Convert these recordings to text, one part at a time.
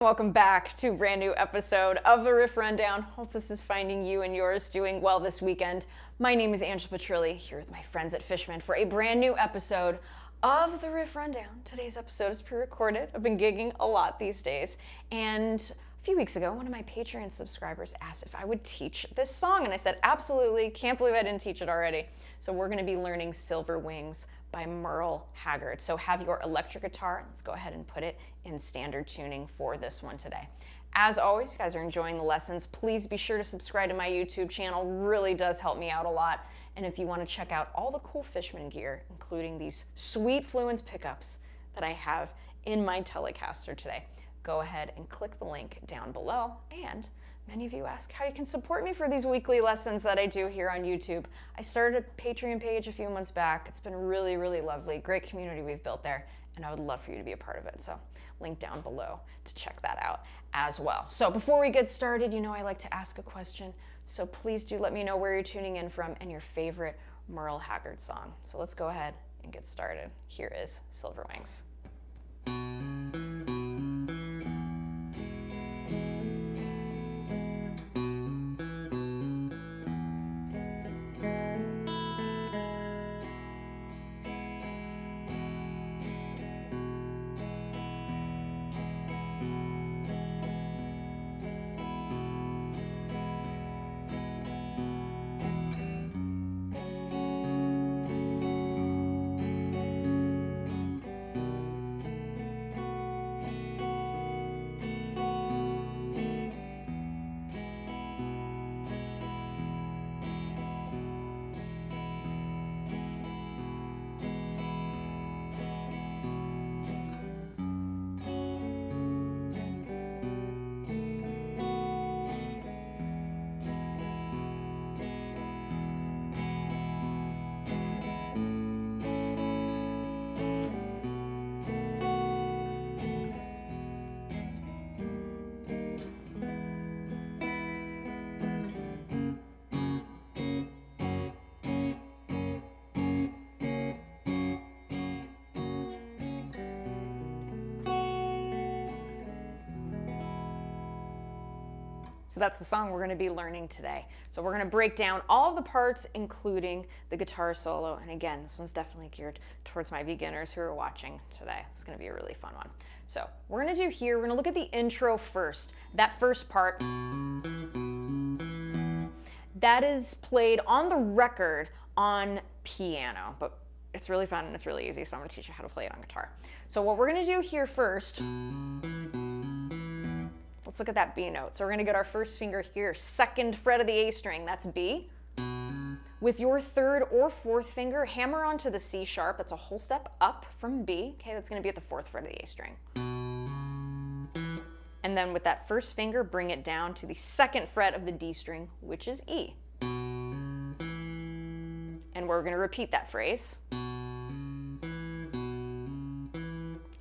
Welcome back to a brand new episode of the Riff Rundown. Hope this is finding you and yours doing well this weekend. My name is Angela Petrilli, here with my friends at Fishman for a brand new episode of the Riff Rundown. Today's episode is pre-recorded. I've been gigging a lot these days. And a few weeks ago, one of my Patreon subscribers asked if I would teach this song. And I said, absolutely, can't believe I didn't teach it already. So we're gonna be learning Silver Wings by Merle Haggard. So have your electric guitar, let's go ahead and put it in standard tuning for this one today. As always, you guys are enjoying the lessons. Please be sure to subscribe to my YouTube channel, really does help me out a lot. And if you wanna check out all the cool Fishman gear, including these sweet Fluence pickups that I have in my Telecaster today, go ahead and click the link down below. And many of you ask how you can support me for these weekly lessons that I do here on YouTube. I started a Patreon page a few months back. It's been really, really lovely. Great community we've built there, and I would love for you to be a part of it. So link down below to check that out as well. So before we get started, you know I like to ask a question. So please do let me know where you're tuning in from and your favorite Merle Haggard song. So let's go ahead and get started. Here is Silver Wings. So that's the song we're going to be learning today. So we're going to break down all of the parts, including the guitar solo. And again, this one's definitely geared towards my beginners who are watching today. It's going to be a really fun one. So we're going to do here, we're going to look at the intro first. That first part, that is played on the record on piano, but it's really fun and it's really easy. So I'm going to teach you how to play it on guitar. So what we're going to do here first, let's look at that B note. So we're gonna get our first finger here, second fret of the A string, that's B. With your third or fourth finger, hammer onto the C sharp, that's a whole step up from B. Okay, that's gonna be at the fourth fret of the A string. And then with that first finger, bring it down to the second fret of the D string, which is E. And we're gonna repeat that phrase.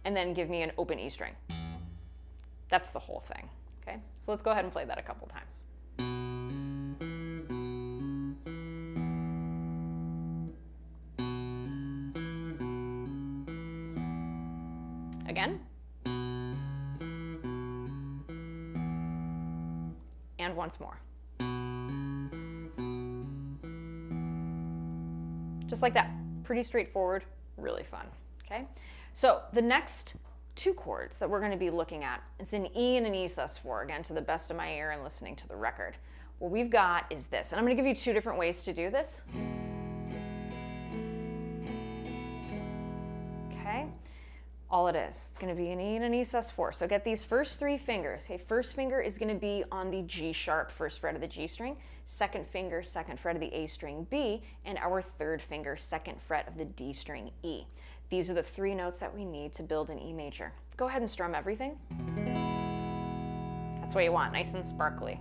And then give me an open E string. That's the whole thing, okay? So let's go ahead and play that a couple times. Again. And once more. Just like that, pretty straightforward, really fun, okay? So the next two chords that we're going to be looking at. It's an E and an E sus4, again, to the best of my ear and listening to the record. What we've got is this, and I'm going to give you two different ways to do this. Okay, all it is, it's going to be an E and an E sus4. So get these first three fingers. Okay, first finger is going to be on the G sharp, first fret of the G string. Second finger, second fret of the A string, B, and our third finger, second fret of the D string, E. These are the three notes that we need to build an E major. Go ahead and strum everything. That's what you want, nice and sparkly.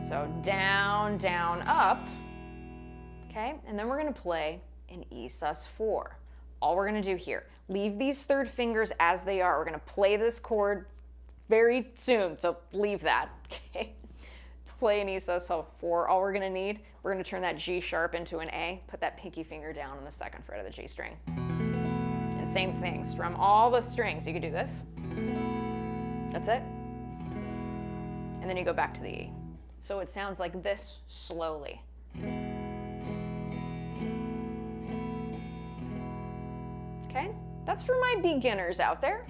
So down, down, up, okay? And then we're gonna play an E sus4. All we're gonna do here, leave these third fingers as they are. We're gonna play this chord very soon, so leave that, okay? To play an E sus4, all we're gonna need, we're gonna turn that G sharp into an A, put that pinky finger down on the second fret of the G string, and same thing. Strum all the strings. You could do this. That's it. And then you go back to the E. So it sounds like this slowly. Okay, that's for my beginners out there.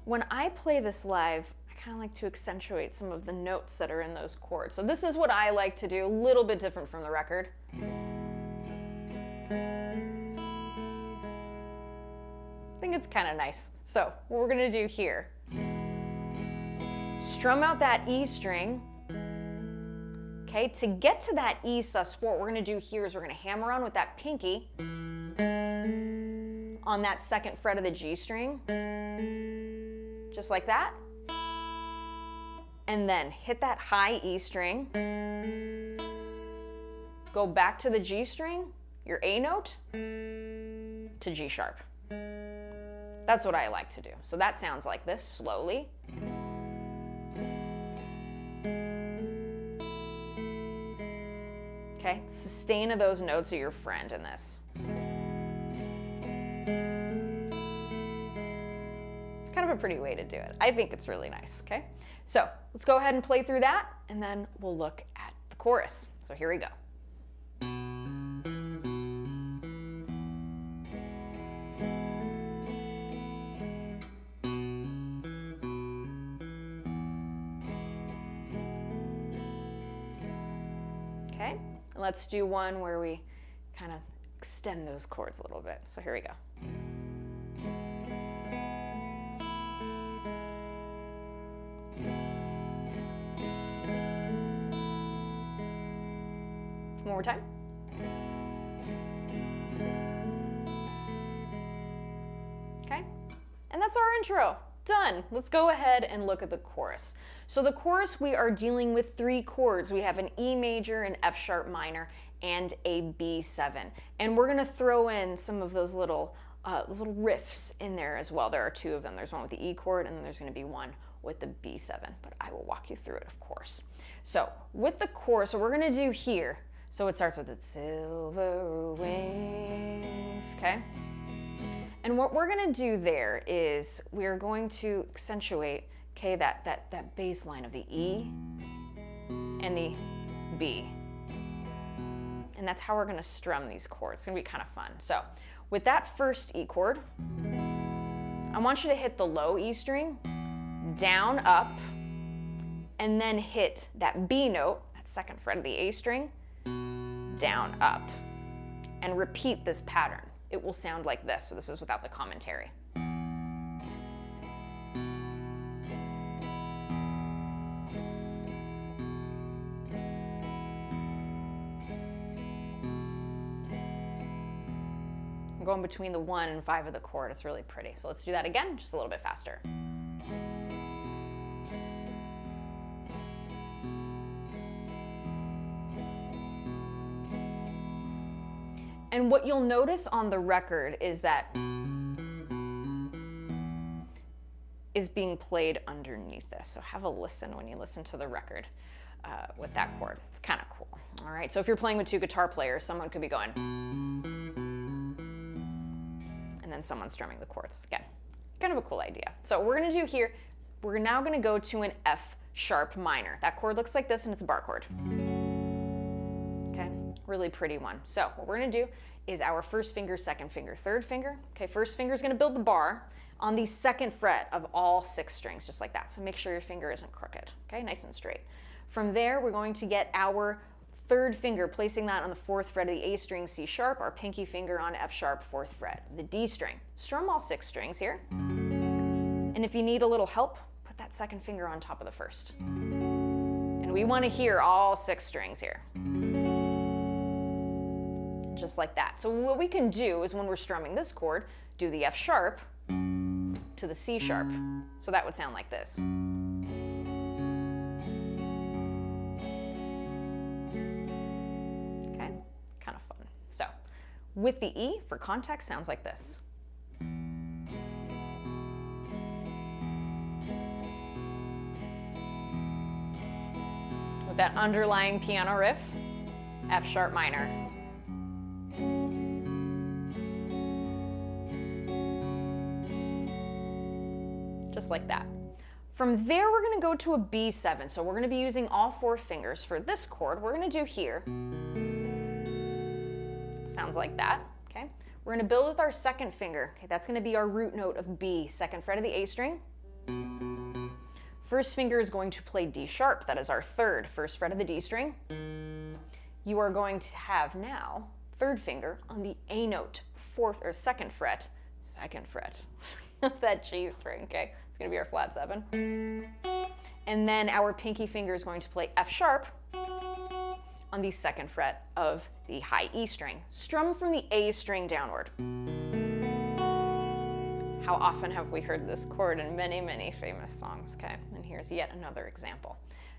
When I play this live, I kind of like to accentuate some of the notes that are in those chords. So this is what I like to do, a little bit different from the record. I think it's kind of nice. So what we're gonna do here, strum out that E string. Okay, to get to that E sus4, what we're gonna do here is we're gonna hammer on with that pinky on that second fret of the G string, just like that. And then hit that high E string, go back to the G string, your A note, to G sharp. That's what I like to do. So that sounds like this, slowly. Okay, sustain of those notes are your friend in this. Kind of a pretty way to do it. I think it's really nice, okay? So let's go ahead and play through that, and then we'll look at the chorus. So here we go. Okay, and let's do one where we kind of extend those chords a little bit. So here we go. One more time. Okay, and that's our intro. Done. Let's go ahead and look at the chorus. So the chorus, we are dealing with 3 chords. We have an E major, an F sharp minor, and a B7. And we're gonna throw in some of those little riffs in there as well. There are 2 of them. There's one with the E chord, and then there's gonna be one with the B7, but I will walk you through it, of course. So with the chorus, what we're gonna do here, so it starts with its silver wings, okay? And what we're gonna do there is we're going to accentuate, okay, that bass line of the E and the B. And that's how we're gonna strum these chords. It's gonna be kind of fun. So with that first E chord, I want you to hit the low E string, down, up, and then hit that B note, that second fret of the A string, down, up, and repeat this pattern. It will sound like this. So this is without the commentary. I'm going between the 1 and 5 of the chord. It's really pretty. So let's do that again, just a little bit faster. And what you'll notice on the record is that is being played underneath this. So have a listen when you listen to the record with that chord. It's kind of cool. All right, so if you're playing with 2 guitar players, someone could be going, and then someone strumming the chords. Again, kind of a cool idea. So what we're gonna do here, we're now gonna go to an F sharp minor. That chord looks like this, and it's a bar chord. Okay, really pretty one. So what we're gonna do is our first finger, second finger, third finger. Okay, first finger is gonna build the bar on the second fret of all 6 strings, just like that. So make sure your finger isn't crooked, okay, nice and straight. From there, we're going to get our third finger, placing that on the 4th fret of the A string, C sharp, our pinky finger on F sharp, 4th fret, the D string. Strum all 6 strings here. And if you need a little help, put that second finger on top of the first. And we wanna hear all 6 strings here. Just like that. So what we can do is when we're strumming this chord, do the F sharp to the C sharp. So that would sound like this. Okay, kind of fun. So with the E, for context, sounds like this. With that underlying piano riff. F sharp minor. Just like that. From there, we're going to go to a B7. So we're going to be using all 4 fingers for this chord. We're going to do here. Sounds like that. Okay. We're going to build with our 2nd finger. Okay, that's going to be our root note of B, 2nd fret of the A string. 1st finger is going to play D sharp. That is our 3rd, 1st fret of the D string. You are going to have now 3rd finger on the A note, 4th or 2nd fret, 2nd fret. That G string, okay? It's gonna be our flat 7. And then our pinky finger is going to play F sharp on the 2nd fret of the high E string. Strum from the A string downward. How often have we heard this chord in many, many famous songs, okay? And here's yet another example.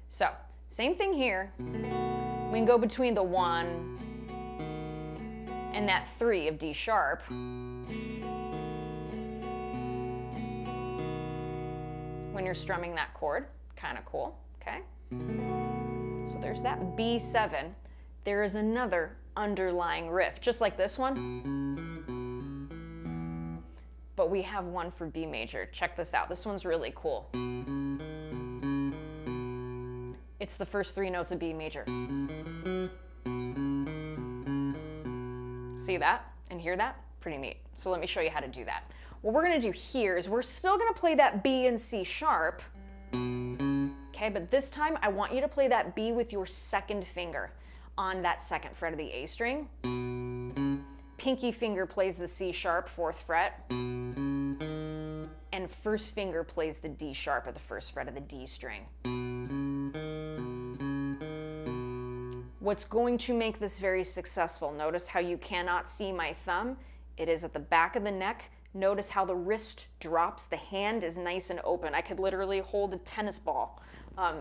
So, same thing here. We can go between the 1 and that 3 of D sharp. When you're strumming that chord, kind of cool, okay? So there's that B7. There is another underlying riff, just like this one. But we have one for B major. Check this out. This one's really cool. It's the first 3 notes of B major. See that and hear that? Pretty neat. So let me show you how to do that. What we're gonna do here is we're still gonna play that B and C sharp, okay, but this time I want you to play that B with your 2nd finger on that 2nd fret of the A string. Pinky finger plays the C sharp, 4th fret, and 1st finger plays the D sharp at the 1st fret of the D string. What's going to make this very successful, notice how you cannot see my thumb. It is at the back of the neck. Notice how the wrist drops. The hand is nice and open. I could literally hold a tennis ball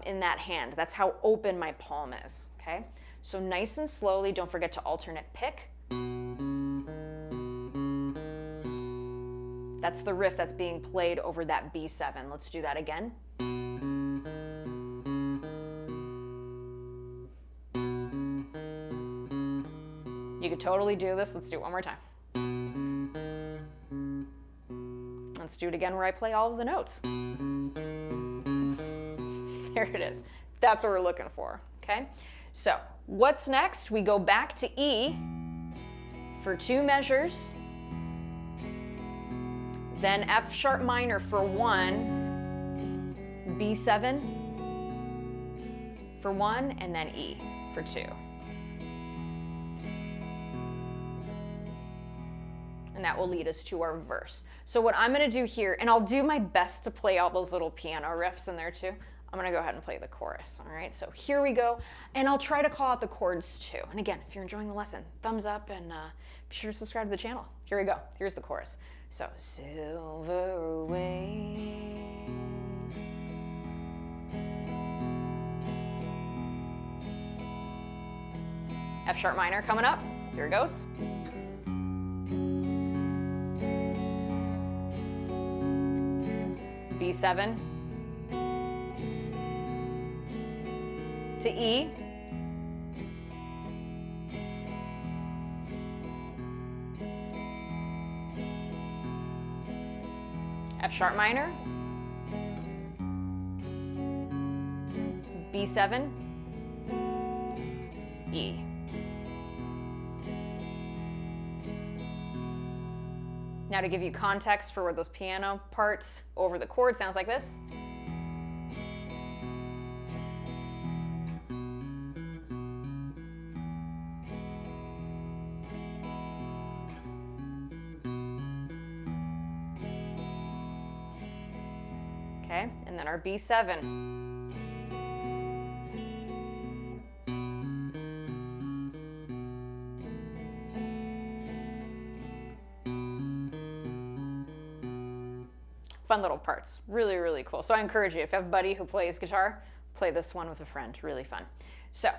in that hand. That's how open my palm is, okay? So nice and slowly, don't forget to alternate pick. That's the riff that's being played over that B7. Let's do that again. You could totally do this. Let's do it one more time. Let's do it again where I play all of the notes. There it is. That's what we're looking for, okay? So what's next? We go back to E for 2 measures, then F sharp minor for 1, B7 for 1, and then E for 2. And that will lead us to our verse. So what I'm gonna do here, and I'll do my best to play all those little piano riffs in there too. I'm gonna go ahead and play the chorus, all right? So here we go, and I'll try to call out the chords too. And again, if you're enjoying the lesson, thumbs up and be sure to subscribe to the channel. Here we go, here's the chorus. So, silver wings, F sharp minor coming up, here it goes. B7 to E, F sharp minor, B7, E. Now to give you context for where those piano parts over the chord sounds like this. Okay, and then our B7. Fun little parts, really, really cool. So I encourage you, if you have a buddy who plays guitar, play this one with a friend, really fun. So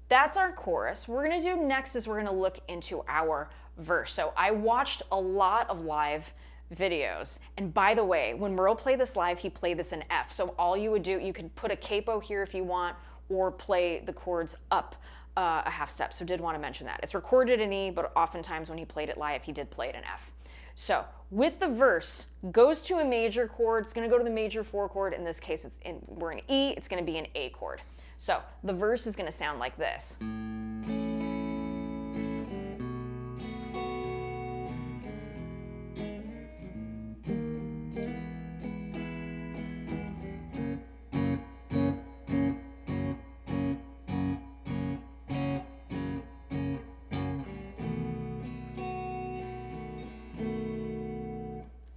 that's our chorus. What we're gonna do next is we're gonna look into our verse. So I watched a lot of live videos. And by the way, when Merle played this live, he played this in F. So all you would do, you could put a capo here if you want, or play the chords up a half step, so did want to mention that. It's recorded in E, but oftentimes when he played it live, he did play it in F. So with the verse, goes to a major chord. It's going to go to the major 4 chord. In this case, we're in E. It's going to be an A chord. So the verse is going to sound like this.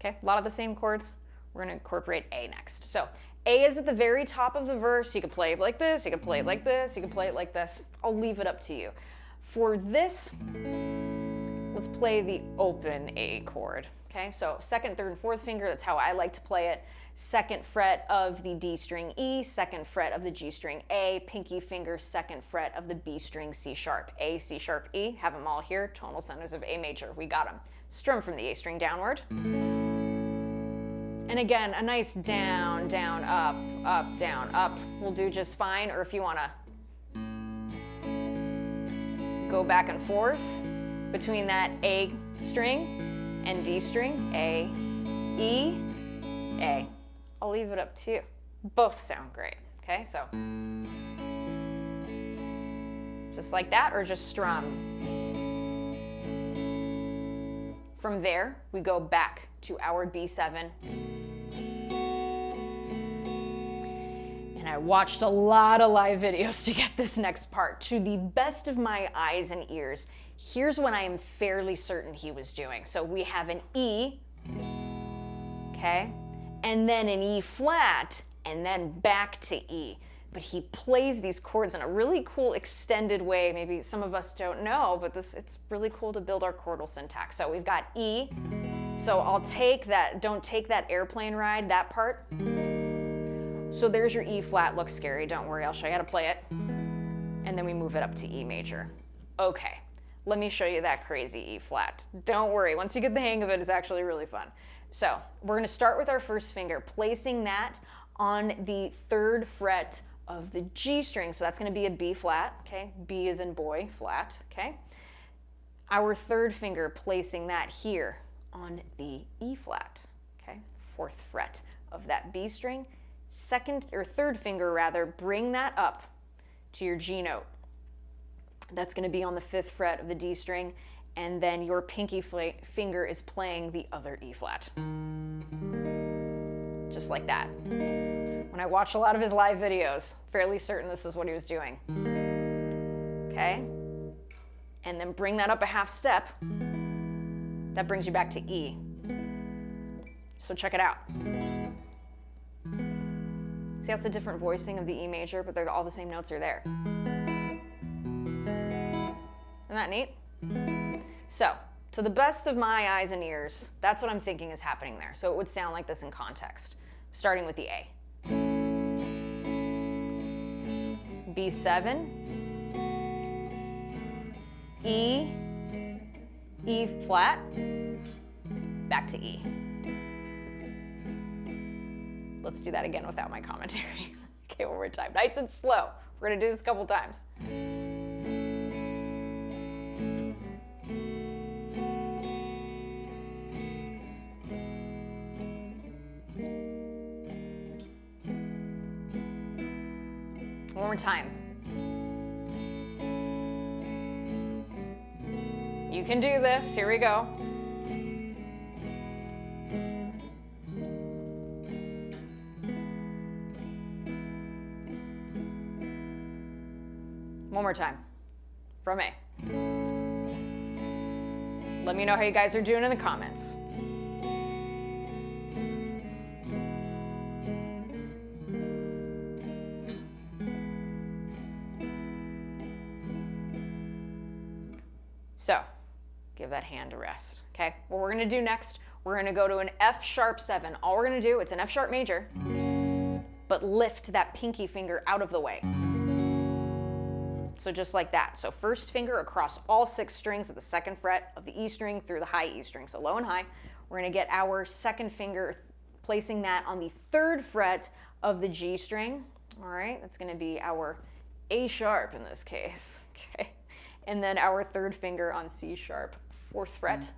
Okay, a lot of the same chords. We're going to incorporate A next. So A is at the very top of the verse. You can play it like this, you can play it like this, you can play it like this. I'll leave it up to you. For this, let's play the open A chord. Okay, so 2nd, 3rd, and 4th finger, that's how I like to play it. 2nd fret of the D string E, 2nd fret of the G string A, pinky finger, 2nd fret of the B string C sharp. A, C sharp, E, have them all here. Tonal centers of A major, we got them. Strum from the A string downward. And again, a nice down, down, up, up, down, up will do just fine. Or if you want to go back and forth between that A string and D string, A, E, A. I'll leave it up to you. Both sound great, okay? So just like that, or just strum. From there, we go back to our B7. And I watched a lot of live videos to get this next part. To the best of my eyes and ears, here's what I am fairly certain he was doing. So we have an E, okay, and then an E flat, and then back to E. But he plays these chords in a really cool extended way. Maybe some of us don't know, but it's really cool to build our chordal syntax. So we've got E. So I'll take that, don't take that airplane ride, that part. So there's your E flat, looks scary, don't worry, I'll show you how to play it. And then we move it up to E major. Okay, let me show you that crazy E flat. Don't worry, once you get the hang of it, it's actually really fun. So we're gonna start with our first finger, placing that on the 3rd fret of the G string. So that's gonna be a B flat, okay? B as in boy, flat, okay? Our 3rd finger, placing that here on the E flat, okay? 4th fret of that B string. 2nd or 3rd finger rather, bring that up to your G note. That's gonna be on the 5th fret of the D string, and then your pinky finger is playing the other E flat. Just like that. When I watched a lot of his live videos, fairly certain this is what he was doing. Okay? And then bring that up a half step. That brings you back to E. So check it out. See how it's a different voicing of the E major, but all the same notes are there. Isn't that neat? So, to the best of my eyes and ears, that's what I'm thinking is happening there. So it would sound like this in context, starting with the A. B7, E, E flat, back to E. Let's do that again without my commentary. Okay, one more time. Nice and slow. We're gonna do this a couple times. One more time. You can do this. Here we go. One more time. From A. Let me know how you guys are doing in the comments. So, give that hand a rest, okay? What we're gonna do next, we're gonna go to an F sharp 7. All we're gonna do, it's an F sharp major, but lift that pinky finger out of the way. So just like that. So first finger across all 6 strings at the 2nd fret of the E string through the high E string. So low and high. We're gonna get our 2nd finger, placing that on the 3rd fret of the G string. All right, that's gonna be our A sharp in this case, Okay. And then our third finger on C sharp, 4th fret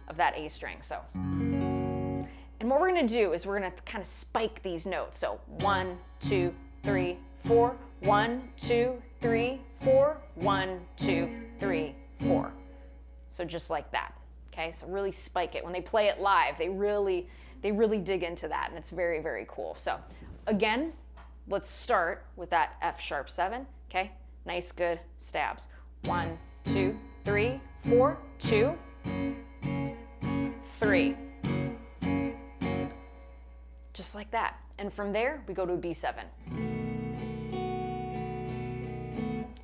of that A string. So, and what we're going to do is we're going to kind of spike these notes. So 1, 2, 3, 4, 1, 2, 3, 4, 1, 2, 3, 4. So just like that. Okay, so really spike it. When they play it live, they really dig into that, and it's very, very cool. So again, let's start with that F sharp 7. Okay, nice, good stabs. 1, 2, 3, 4, 2, 3. Just like that. And from there, we go to a B7.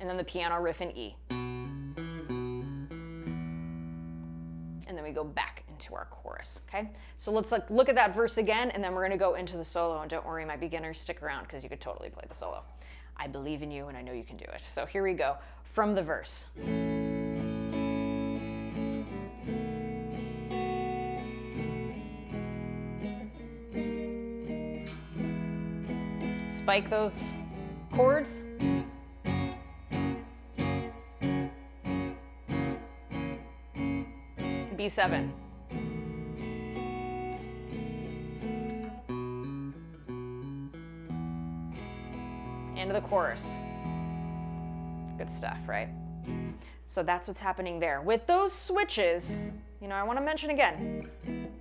And then the piano riff in E. And then we go back into our chorus, okay? So let's look at that verse again, and then we're gonna go into the solo. And don't worry, my beginners, stick around because you could totally play the solo. I believe in you and I know you can do it. So here we go, from the verse. Spike those chords. B7. Into the chorus. Good stuff, right? So that's what's happening there. With those switches, you know, I want to mention again,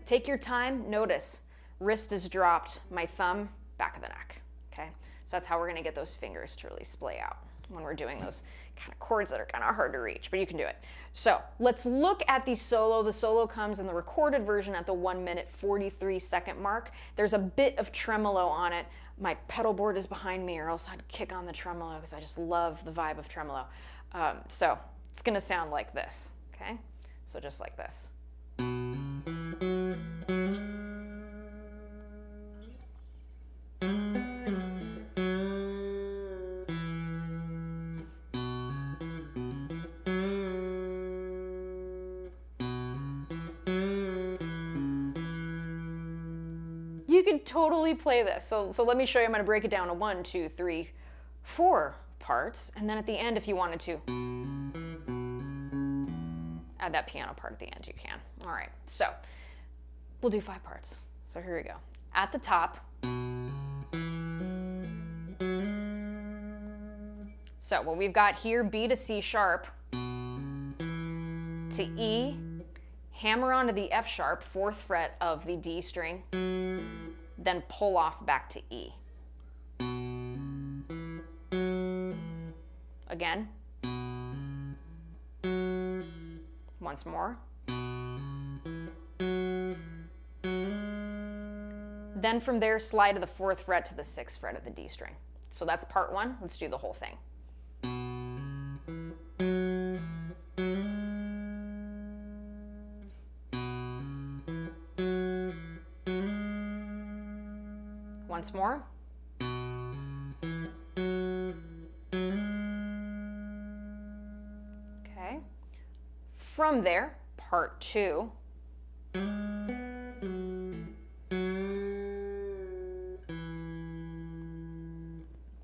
take your time, notice, wrist is dropped, my thumb, back of the neck, okay? So that's how we're going to get those fingers to really splay out when we're doing those kind of chords that are kind of hard to reach, but you can do it. So let's look at the solo. The solo comes in the recorded version at the 1-minute 43-second mark. There's a bit of tremolo on it. My pedal board is behind me, or else I'd kick on the tremolo because I just love the vibe of tremolo. So it's going to sound like this, okay? So just like this. You could totally play this. So let me show you. I'm going to break it down to 1, 2, 3, 4 parts. And then at the end, if you wanted to add that piano part at the end, you can. All right, so we'll do 5 parts. So here we go. At the top. So what we've got here, B to C sharp to E, hammer onto the F sharp, 4th fret of the D string, then pull off back to E. Again. Once more. Then from there, slide to the 4th fret to the 6th fret of the D string. So that's part 1. Let's do the whole thing. Once more. Okay. From there, part 2.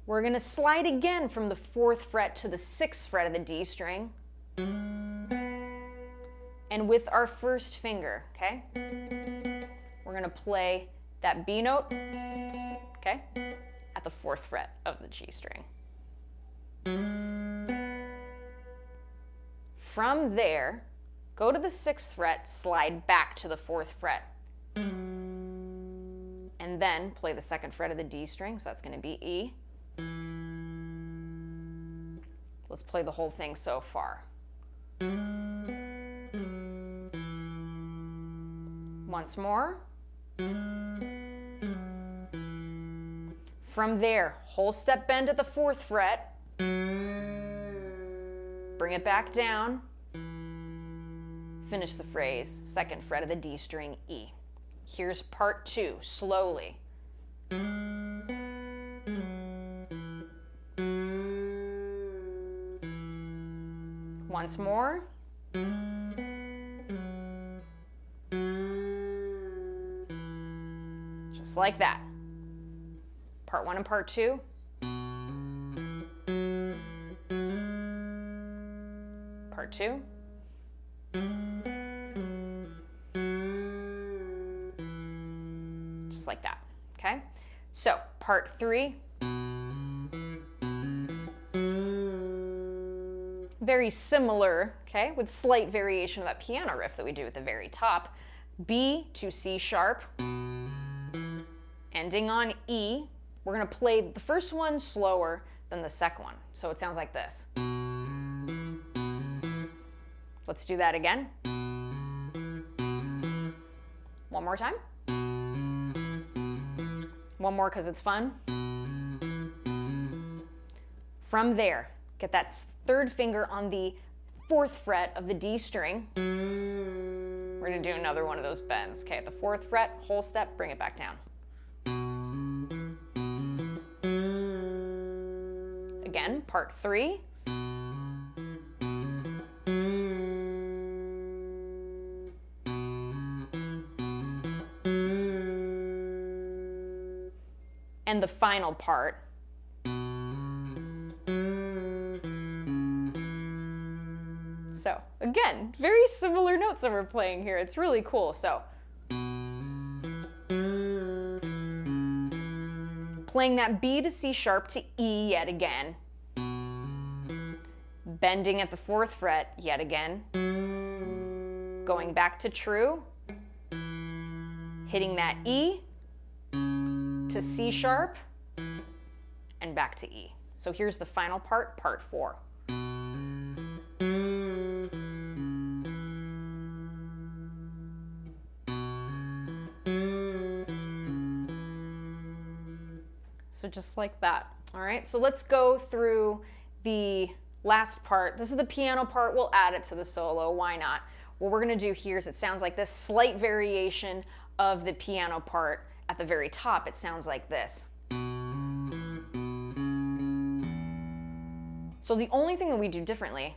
We're going to slide again from the 4th fret to the 6th fret of the D string. And with our first finger, okay, we're going to play that B note, okay, at the 4th fret of the G string. From there, go to the 6th fret, slide back to the 4th fret, and then play the 2nd fret of the D string, so that's going to be E. Let's play the whole thing so far. Once more. From there, whole step bend at the 4th fret. Bring it back down. Finish the phrase, 2nd fret of the D string, E. Here's part 2, slowly. Once more. Just like that. Part 1 and part 2. Part 2. Just like that, okay? So part 3. Very similar, okay, with slight variation of that piano riff that we do at the very top. B to C sharp, ending on E. We're gonna play the first one slower than the second one. So it sounds like this. Let's do that again. One more time. One more because it's fun. From there, get that third finger on the 4th fret of the D string. We're gonna do another one of those bends. Okay, at the 4th fret, whole step, bring it back down. Again, part 3. And the final part. So again, very similar notes that we're playing here. It's really cool. So playing that B to C sharp to E yet again. Bending at the 4th fret yet again. Going back to true. Hitting that E to C sharp and back to E. So here's the final part, part 4. So just like that. All right, so let's go through the last part. This is the piano part. We'll add it to the solo. Why not? What we're going to do here is it sounds like this slight variation of the piano part. At the very top, it sounds like this. So the only thing that we do differently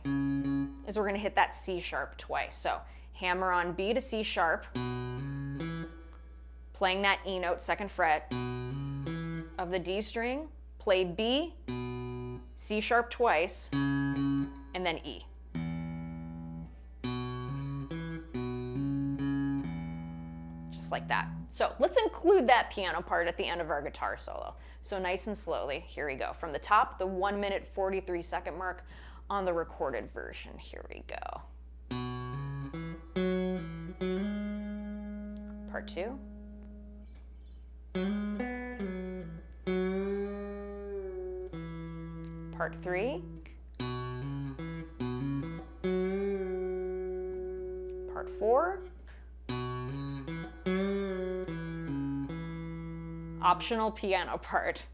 is we're going to hit that C sharp twice. So hammer on B to C sharp, playing that E note, 2nd fret of the D string, play B, C sharp twice, and then E. Just like that. So let's include that piano part at the end of our guitar solo. So nice and slowly, here we go. From the top, the 1 minute 43 second mark on the recorded version. Here we go. Part 2. Part 3. Part 4. Optional piano part.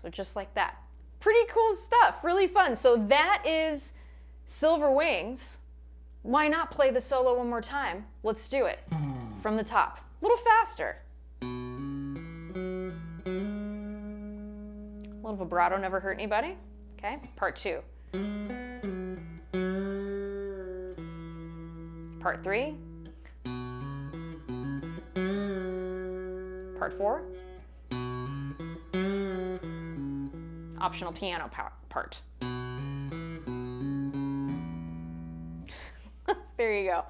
So just like that. Pretty cool stuff, really fun. So that is Silver Wings. Why not play the solo one more time? Let's do it from the top, a little faster. A little vibrato never hurt anybody. Okay, part 2. Part 3. Part 4. Optional piano part. There you go.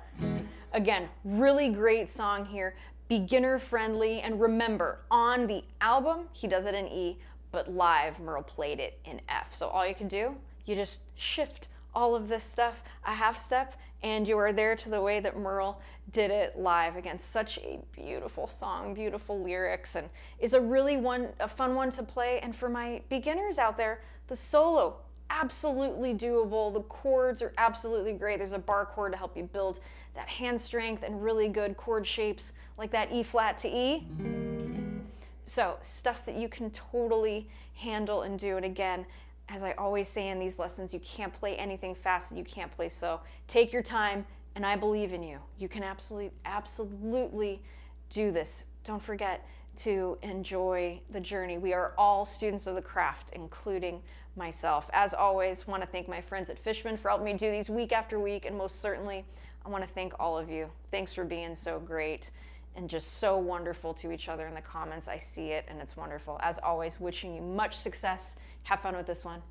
Again, really great song here, beginner friendly, and remember, on the album, he does it in E, but live, Merle played it in F. So all you can do, you just shift all of this stuff a half step, and you are there to the way that Merle did it live. Again, such a beautiful song, beautiful lyrics, and is a fun one to play. And for my beginners out there, the solo, absolutely doable. The chords are absolutely great. There's a bar chord to help you build that hand strength and really good chord shapes like that E flat to E. So stuff that you can totally handle and do. And again, as I always say in these lessons, you can't play anything fast that you can't play slow. Take your time, and I believe in you. You can absolutely do this. Don't forget to enjoy the journey. We are all students of the craft, including myself. As always, want to thank my friends at Fishman for helping me do these week after week, and most certainly, I want to thank all of you. Thanks for being so great. and just so wonderful to each other in the comments. I see it and it's wonderful. As always, wishing you much success. Have fun with this one.